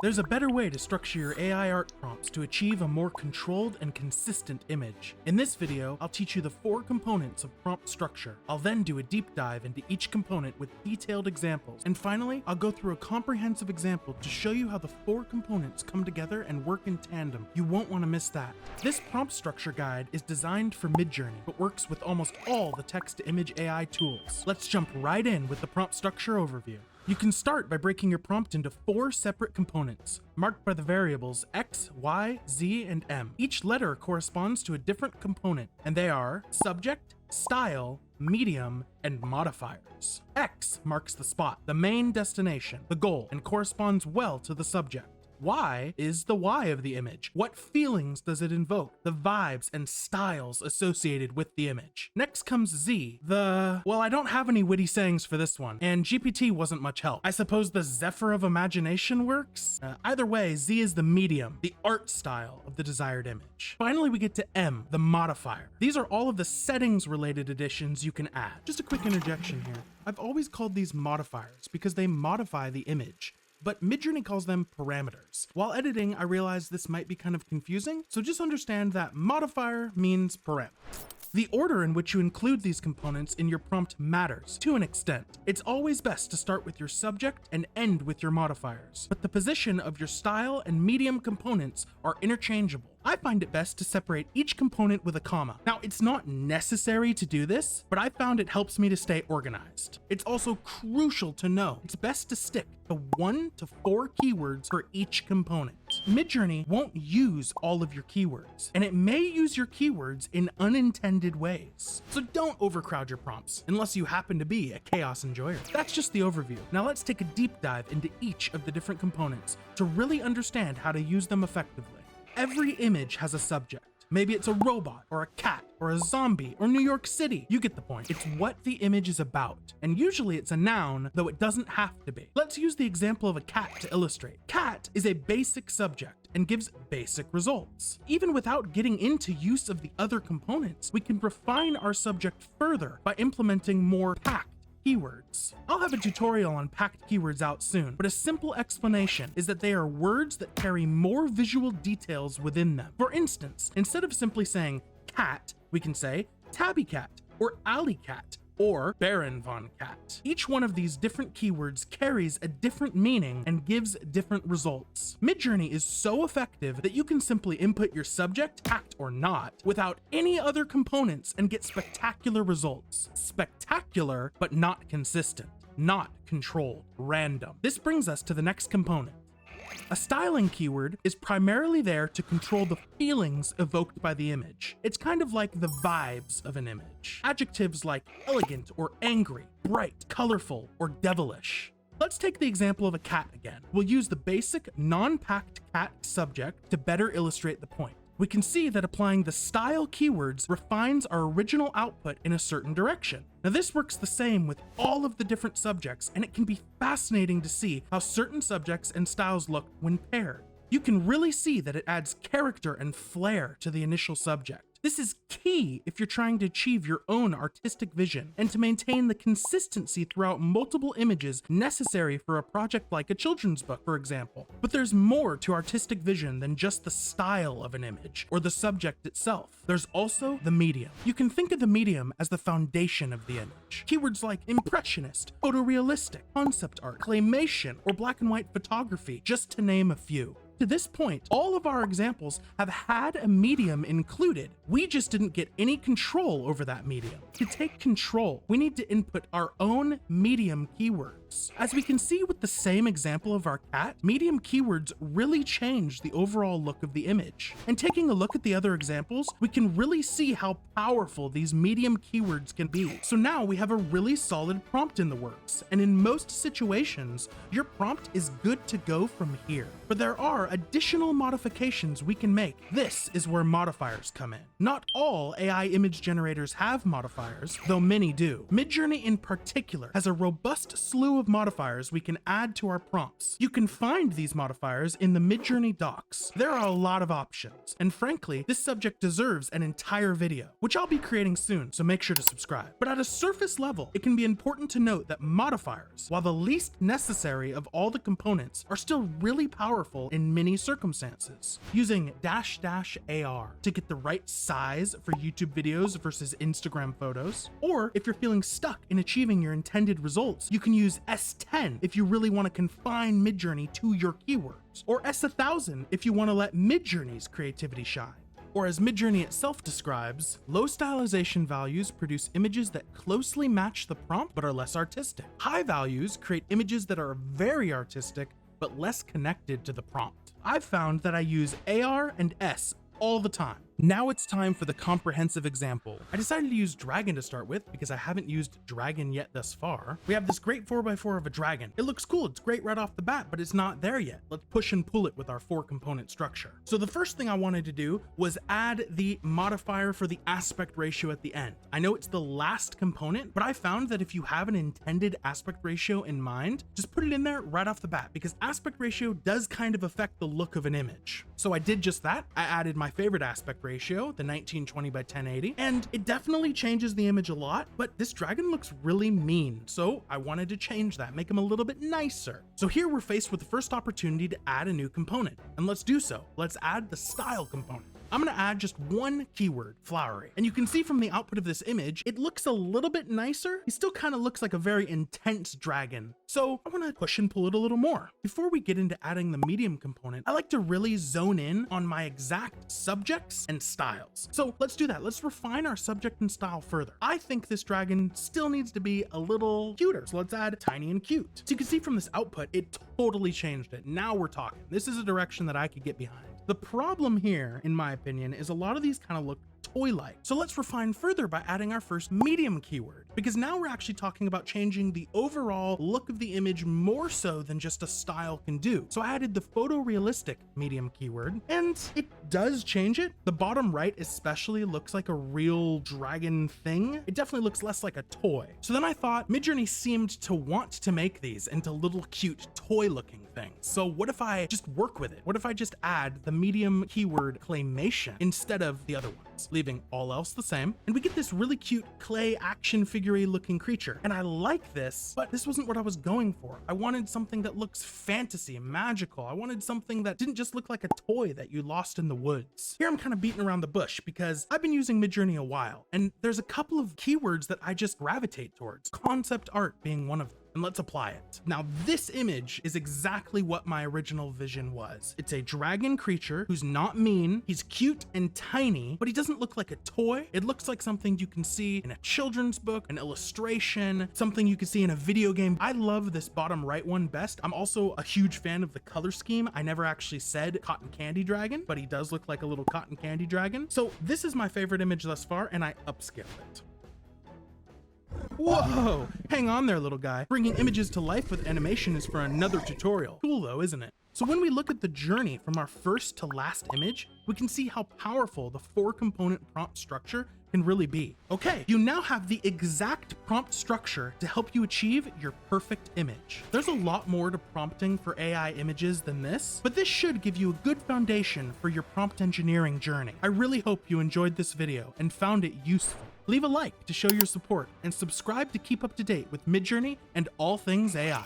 There's a better way to structure your AI art prompts to achieve a more controlled and consistent image. In this video, I'll teach you the 4 components of prompt structure. I'll then do a deep dive into each component with detailed examples. And finally, I'll go through a comprehensive example to show you how the 4 components come together and work in tandem. You won't want to miss that. This prompt structure guide is designed for Midjourney, but works with almost all the text-to-image AI tools. Let's jump right in with the prompt structure overview. You can start by breaking your prompt into 4 separate components, marked by the variables X, Y, Z, and M. Each letter corresponds to a different component, and they are subject, style, medium, and modifiers. X marks the spot, the main destination, the goal, and corresponds well to the subject. Y is the why of the image. What feelings does it invoke? The vibes and styles associated with the image. Next comes Z, well, I don't have any witty sayings for this one, and GPT wasn't much help. I suppose the Zephyr of imagination works? Either way, Z is the medium, the art style of the desired image. Finally, we get to M, the modifier. These are all of the settings-related additions you can add. Just a quick interjection here. I've always called these modifiers because they modify the image, but Midjourney calls them parameters. While editing, I realized this might be kind of confusing, so just understand that modifier means parameter. The order in which you include these components in your prompt matters to an extent. It's always best to start with your subject and end with your modifiers, but the position of your style and medium components are interchangeable. I find it best to separate each component with a comma. Now, it's not necessary to do this, but I found it helps me to stay organized. It's also crucial to know it's best to stick to 1 to 4 keywords for each component. Midjourney won't use all of your keywords, and it may use your keywords in unintended ways. So don't overcrowd your prompts, unless you happen to be a chaos enjoyer. That's just the overview. Now let's take a deep dive into each of the different components to really understand how to use them effectively. Every image has a subject. Maybe it's a robot, or a cat, or a zombie, or New York City. You get the point. It's what the image is about. And usually it's a noun, though it doesn't have to be. Let's use the example of a cat to illustrate. Cat is a basic subject and gives basic results. Even without getting into use of the other components, we can refine our subject further by implementing more packed keywords. I'll have a tutorial on packed keywords out soon, but a simple explanation is that they are words that carry more visual details within them. For instance, instead of simply saying cat, we can say tabby cat, or alley cat, or Baron von Cat. Each one of these different keywords carries a different meaning and gives different results. Midjourney is so effective that you can simply input your subject, packed or not, without any other components and get spectacular results. Spectacular, but not consistent, not controlled, random. This brings us to the next component. A styling keyword is primarily there to control the feelings evoked by the image. It's kind of like the vibes of an image. Adjectives like elegant or angry, bright, colorful, or devilish. Let's take the example of a cat again. We'll use the basic non-packed cat subject to better illustrate the point. We can see that applying the style keywords refines our original output in a certain direction. Now this works the same with all of the different subjects, and it can be fascinating to see how certain subjects and styles look when paired. You can really see that it adds character and flair to the initial subject. This is key if you're trying to achieve your own artistic vision and to maintain the consistency throughout multiple images necessary for a project like a children's book, for example. But there's more to artistic vision than just the style of an image or the subject itself. There's also the medium. You can think of the medium as the foundation of the image. Keywords like impressionist, photorealistic, concept art, claymation, or black and white photography, just to name a few. To this point, all of our examples have had a medium included. We just didn't get any control over that medium. To take control, we need to input our own medium keywords. As we can see with the same example of our cat, medium keywords really change the overall look of the image. And taking a look at the other examples, we can really see how powerful these medium keywords can be. So now we have a really solid prompt in the works, and in most situations, your prompt is good to go from here. But there are additional modifications we can make. This is where modifiers come in. Not all AI image generators have modifiers, though many do. Midjourney in particular has a robust slew slew of modifiers we can add to our prompts. You can find these modifiers in the Midjourney docs. There are a lot of options, and frankly, this subject deserves an entire video, which I'll be creating soon, so make sure to subscribe. But at a surface level, it can be important to note that modifiers, while the least necessary of all the components, are still really powerful in many circumstances. Using --AR to get the right size for YouTube videos versus Instagram photos, or if you're feeling stuck in achieving your intended results, you can use S10 if you really want to confine Midjourney to your keywords, or S1000 if you want to let Midjourney's creativity shine. Or as Midjourney itself describes, low stylization values produce images that closely match the prompt but are less artistic. High values create images that are very artistic but less connected to the prompt. I've found that I use AR and S all the time. Now it's time for the comprehensive example. I decided to use dragon to start with because I haven't used dragon yet thus far. We have this great 4x4 of a dragon. It looks cool, it's great right off the bat, but it's not there yet. Let's push and pull it with our 4-component structure. So the first thing I wanted to do was add the modifier for the aspect ratio at the end. I know it's the last component, but I found that if you have an intended aspect ratio in mind, just put it in there right off the bat, because aspect ratio does kind of affect the look of an image. So I did just that. I added my favorite aspect ratio, the 1920 by 1080, and it definitely changes the image a lot, but this dragon looks really mean, so I wanted to change that, make him a little bit nicer. So here we're faced with the first opportunity to add a new component, and let's do so. Let's add the style component. I'm gonna add just one keyword, flowery. And you can see from the output of this image, it looks a little bit nicer. He still kind of looks like a very intense dragon. So I wanna push and pull it a little more. Before we get into adding the medium component, I like to really zone in on my exact subjects and styles. So let's do that. Let's refine our subject and style further. I think this dragon still needs to be a little cuter. So let's add tiny and cute. So you can see from this output, it totally changed it. Now we're talking. This is a direction that I could get behind. The problem here, in my opinion, is a lot of these kind of look toy-like. So let's refine further by adding our first medium keyword, because now we're actually talking about changing the overall look of the image more so than just a style can do. So I added the photorealistic medium keyword, and it does change it. The bottom right especially looks like a real dragon thing. It definitely looks less like a toy. So then I thought Midjourney seemed to want to make these into little cute toy-looking things. So what if I just work with it? What if I just add the medium keyword claymation instead of the other ones, leaving all else the same, and we get this really cute clay action figure looking creature. And I like this, but this wasn't what I was going for. I wanted something that looks fantasy and magical. I wanted something that didn't just look like a toy that you lost in the woods. Here I'm kind of beating around the bush because I've been using Midjourney a while, and there's a couple of keywords that I just gravitate towards, concept art being one of them. And let's apply it. Now, this image is exactly what my original vision was. It's a dragon creature who's not mean. He's cute and tiny, but he doesn't look like a toy. It looks like something you can see in a children's book, an illustration, something you can see in a video game. I love this bottom right one best. I'm also a huge fan of the color scheme. I never actually said cotton candy dragon, but he does look like a little cotton candy dragon. So this is my favorite image thus far, and I upscaled it. Whoa! Hang on there, little guy. Bringing images to life with animation is for another tutorial. Cool though, isn't it? So when we look at the journey from our first to last image, we can see how powerful the 4-component prompt structure can really be. Okay, you now have the exact prompt structure to help you achieve your perfect image. There's a lot more to prompting for AI images than this, but this should give you a good foundation for your prompt engineering journey. I really hope you enjoyed this video and found it useful. Leave a like to show your support and subscribe to keep up to date with Midjourney and all things AI.